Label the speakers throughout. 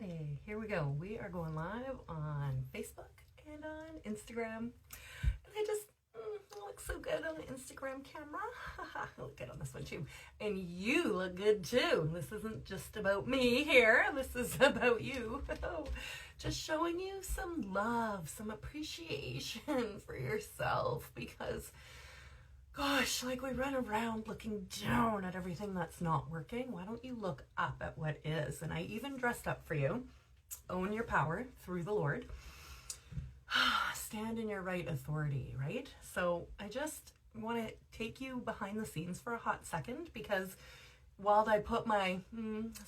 Speaker 1: Okay, here we go. We are going live on Facebook and on Instagram. And I just look so good on the Instagram camera. I look good on this one too. And you look good too. This isn't just about me here. This is about you. Just showing you some love, some appreciation for yourself, because gosh, like we run around looking down at everything that's not working. Why don't you look up at what is? And I even dressed up for you. Own your power through the Lord. Stand in your right authority, right? So I just want to take you behind the scenes for a hot second, because while I put my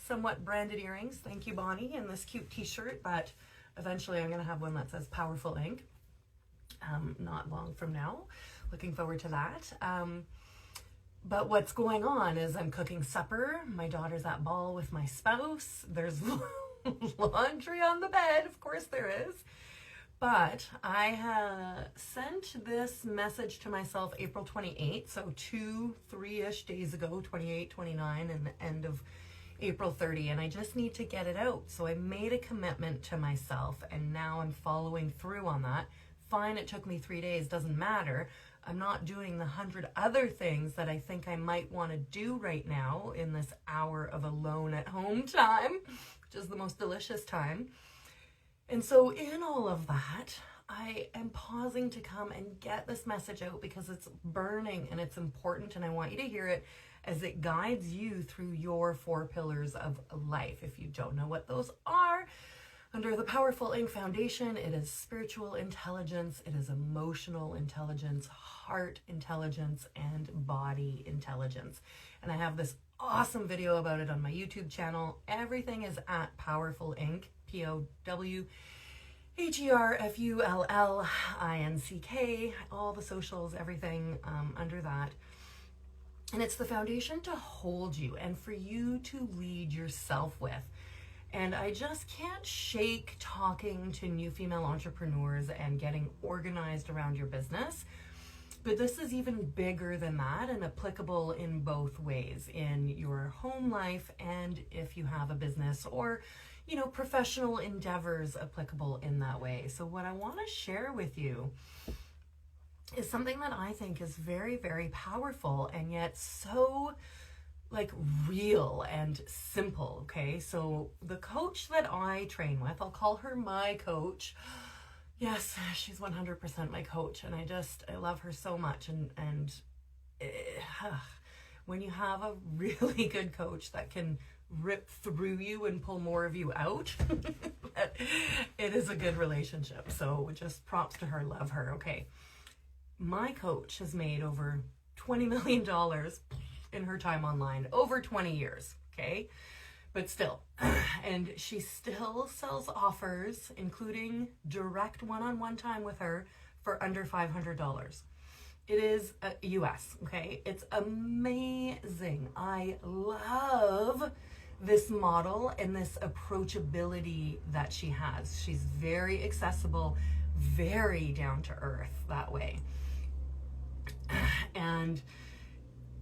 Speaker 1: somewhat branded earrings, thank you Bonnie, and this cute t-shirt, but eventually I'm going to have one that says Powerful Inc. Not long from now. Looking forward to that. But what's going on is I'm cooking supper. My daughter's at ball with my spouse. There's laundry on the bed. Of course there is. But I sent this message to myself April 28th, so 3-ish days ago, 28, 29, and the end of April 30, and I just need to get it out. So I made a commitment to myself, and now I'm following through on that. Fine, it took me 3 days, doesn't matter. I'm not doing the 100 other things that I think I might want to do right now in this hour of alone at home time, which is the most delicious time. And so in all of that, I am pausing to come and get this message out because it's burning and it's important, and I want you to hear it as it guides you through your 4 pillars of life. If you don't know what those are, under the Powerful Inc. Foundation, it is spiritual intelligence, it is emotional intelligence, heart intelligence, and body intelligence. And I have this awesome video about it on my YouTube channel. Everything is at Powerful Inc. POWHERFULLINCK, all the socials, everything under that. And it's the foundation to hold you and for you to lead yourself with. And I just can't shake talking to new female entrepreneurs and getting organized around your business. But this is even bigger than that and applicable in both ways, in your home life and if you have a business, or, you know, professional endeavors applicable in that way. So what I want to share with you is something that I think is very, very powerful and yet so like real and simple. Okay, so the coach that I train with, I'll call her my coach. Yes, she's 100% my coach, and I love her so much. And when you have a really good coach that can rip through you and pull more of you out, it is a good relationship. So just props to her, love her. Okay, my coach has made over $20 million in her time online, over 20 years, okay? But still, and she still sells offers, including direct one-on-one time with her, for under $500. It is US, okay? It's amazing. I love this model and this approachability that she has. She's very accessible, very down to earth that way. And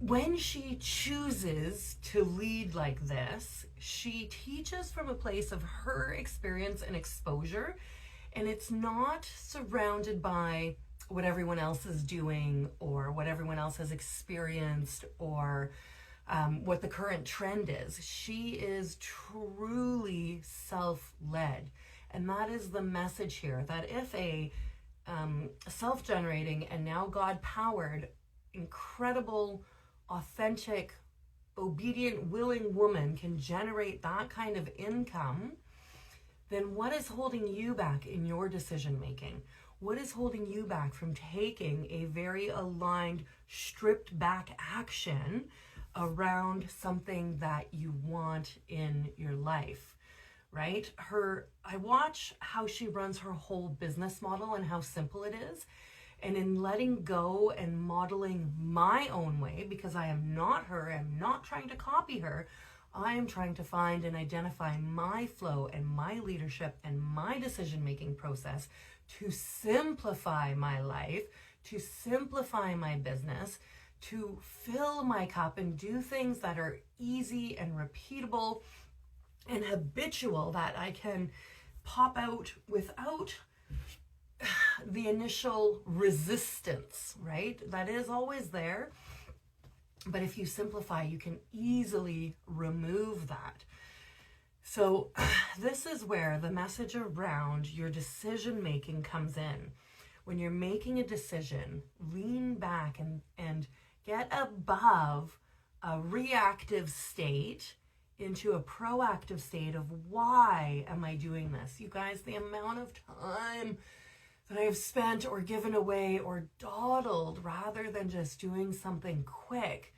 Speaker 1: when she chooses to lead like this, she teaches from a place of her experience and exposure, and it's not surrounded by what everyone else is doing or what everyone else has experienced or what the current trend is. She is truly self-led, and that is the message here, that if a self-generating and now God-powered, incredible, authentic, obedient, willing woman can generate that kind of income, then what is holding you back in your decision making? What is holding you back from taking a very aligned, stripped back action around something that you want in your life, right? I watch how she runs her whole business model and how simple it is. And in letting go and modeling my own way, because I am not her, I'm not trying to copy her, I am trying to find and identify my flow and my leadership and my decision-making process to simplify my life, to simplify my business, to fill my cup and do things that are easy and repeatable and habitual, that I can pop out without the initial resistance, right? That is always there. But if you simplify, you can easily remove that. So this is where the message around your decision making comes in. When you're making a decision, lean back and get above a reactive state into a proactive state of, why am I doing this? You guys, the amount of time that I have spent or given away or dawdled rather than just doing something quick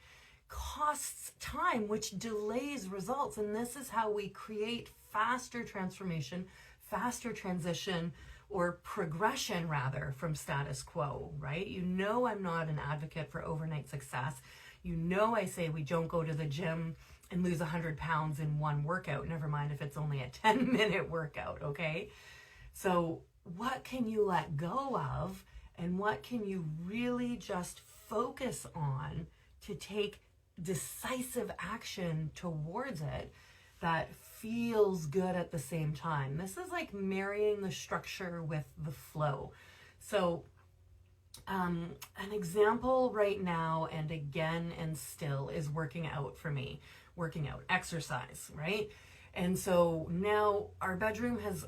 Speaker 1: costs time, which delays results. And this is how we create faster transformation, faster transition, or progression rather, from status quo, right? You know, I'm not an advocate for overnight success. You know, I say we don't go to the gym and lose 100 pounds in one workout, never mind if it's only a 10-minute workout, okay? So what can you let go of, and what can you really just focus on to take decisive action towards it that feels good at the same time? This is like marrying the structure with the flow. So an example right now, and again and still, is working out for me. Working out, exercise, right? And so now our bedroom has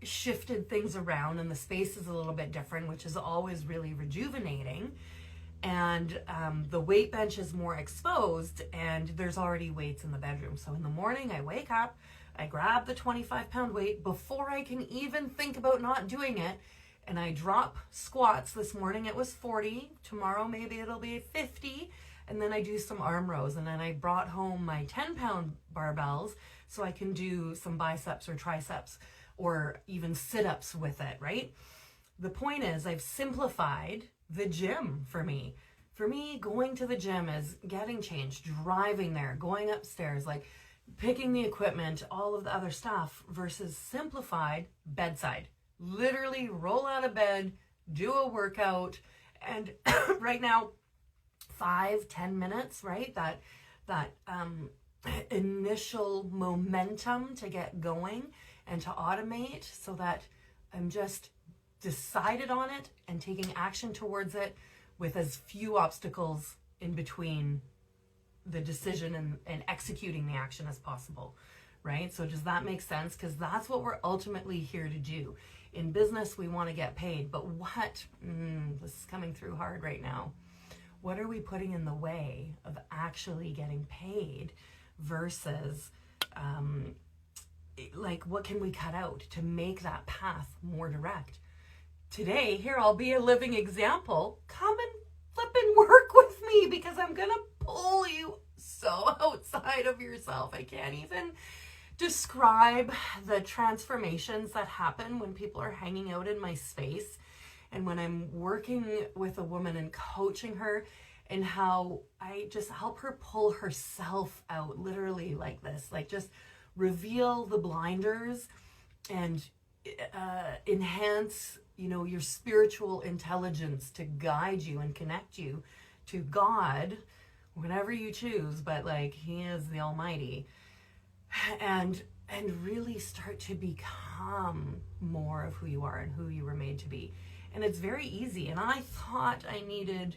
Speaker 1: shifted things around, and the space is a little bit different, which is always really rejuvenating. And the weight bench is more exposed, and there's already weights in the bedroom. So in the morning, I wake up, I grab the 25-pound weight before I can even think about not doing it, and I drop squats. This morning it was 40, tomorrow maybe it'll be 50, and then I do some arm rows, and then I brought home my 10-pound barbells so I can do some biceps or triceps or even sit-ups with it, right? The point is, I've simplified the gym for me. For me, going to the gym is getting changed, driving there, going upstairs, like picking the equipment, all of the other stuff, versus simplified bedside. Literally roll out of bed, do a workout, and right now, 5-10 minutes, right? That initial momentum to get going and to automate, so that I'm just decided on it and taking action towards it with as few obstacles in between the decision and executing the action as possible, right? So does that make sense? Because that's what we're ultimately here to do. In business, we want to get paid, but what, this is coming through hard right now. What are we putting in the way of actually getting paid versus like, what can we cut out to make that path more direct? Today, here, I'll be a living example. Come and flip and work with me, because I'm going to pull you so outside of yourself. I can't even describe the transformations that happen when people are hanging out in my space, and when I'm working with a woman and coaching her, and how I just help her pull herself out, literally like this, like just reveal the blinders and enhance, you know, your spiritual intelligence to guide you and connect you to God, whatever you choose, but like, He is the Almighty, and really start to become more of who you are and who you were made to be. And it's very easy. And I thought I needed,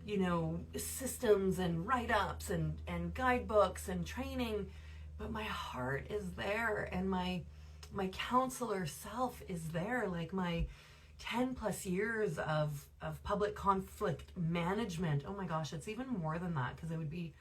Speaker 1: you know, systems and write-ups and guidebooks and training, but my heart is there, and my counselor self is there, like my 10 plus years of public conflict management. Oh my gosh, it's even more than that, because it would be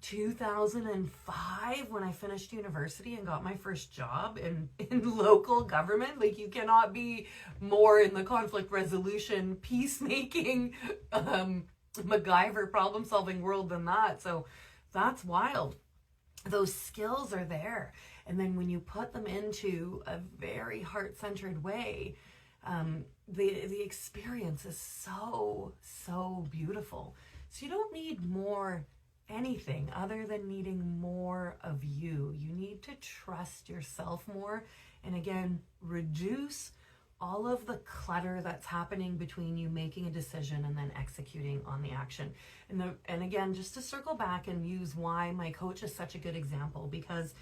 Speaker 1: 2005 when I finished university and got my first job in local government. Like, you cannot be more in the conflict resolution, peacemaking, MacGyver problem solving world than that. So that's wild. Those skills are there. And then when you put them into a very heart-centered way, the experience is so beautiful. So you don't need more anything other than needing more of you. You need to trust yourself more, and again, reduce all of the clutter that's happening between you making a decision and then executing on the action. And again, just to circle back and use why my coach is such a good example, because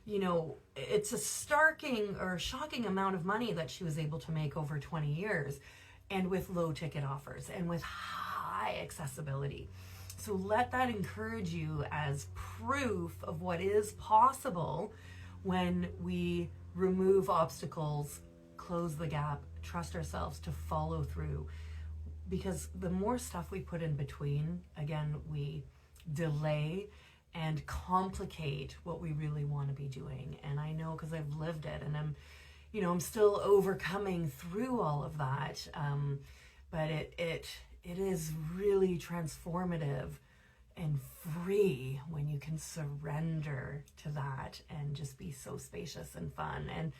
Speaker 1: you know, it's a starking or shocking amount of money that she was able to make over 20 years, and with low ticket offers and with high accessibility. So let that encourage you as proof of what is possible when we remove obstacles, close the gap, trust ourselves to follow through. Because the more stuff we put in between, again, we delay and complicate what we really want to be doing. And I know, because I've lived it, and I'm still overcoming through all of that. But it is really transformative and free when you can surrender to that and just be so spacious and fun. And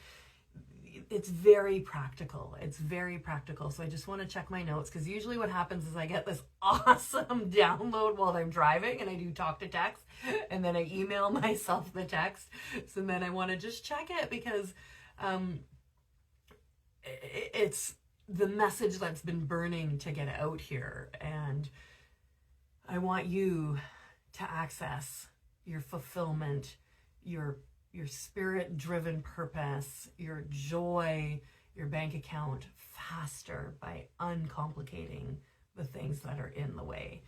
Speaker 1: it's very practical. It's very practical. So I just want to check my notes, because usually what happens is I get this awesome download while I'm driving, and I do talk to text, and then I email myself the text. So then I want to just check it, because it's the message that's been burning to get out here. And I want you to access your fulfillment, your spirit-driven purpose, your joy, your bank account faster by uncomplicating the things that are in the way.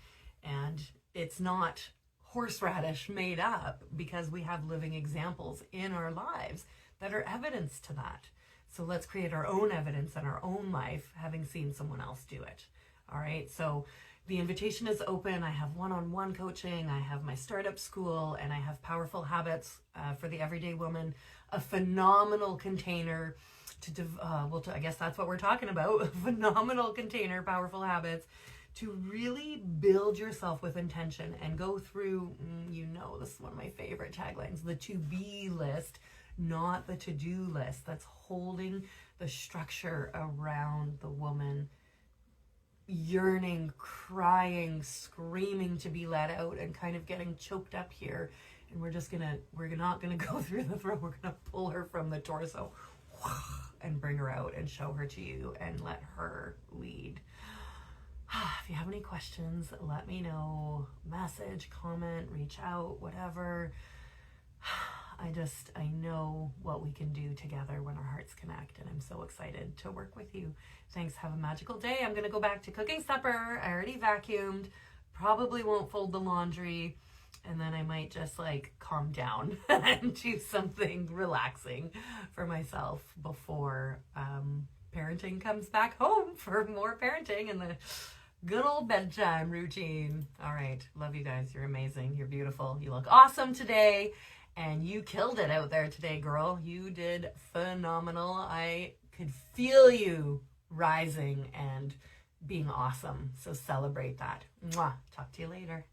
Speaker 1: And it's not horseradish made up, because we have living examples in our lives that are evidence to that. So let's create our own evidence in our own life, having seen someone else do it. All right. So the invitation is open. I have one-on-one coaching. I have my startup school, and I have Powerful Habits for the Everyday Woman, a phenomenal container I guess that's what we're talking about. A phenomenal container, Powerful Habits, to really build yourself with intention and go through, this is one of my favorite taglines, the to-be list, not the to-do list. That's holding the structure around the woman yearning, crying, screaming to be let out, and kind of getting choked up here. And we're not gonna go through the throat. We're gonna pull her from the torso and bring her out and show her to you and let her lead. If you have any questions, let me know. Message, comment, reach out, whatever. I know what we can do together when our hearts connect, and I'm so excited to work with you. Thanks. Have a magical day. I'm going to go back to cooking supper. I already vacuumed. Probably won't fold the laundry. And then I might just calm down and do something relaxing for myself before parenting comes back home for more parenting and the good old bedtime routine. All right. Love you guys. You're amazing. You're beautiful. You look awesome today. And you killed it out there today, girl. You did phenomenal. I could feel you rising and being awesome. So celebrate that. Mwah. Talk to you later.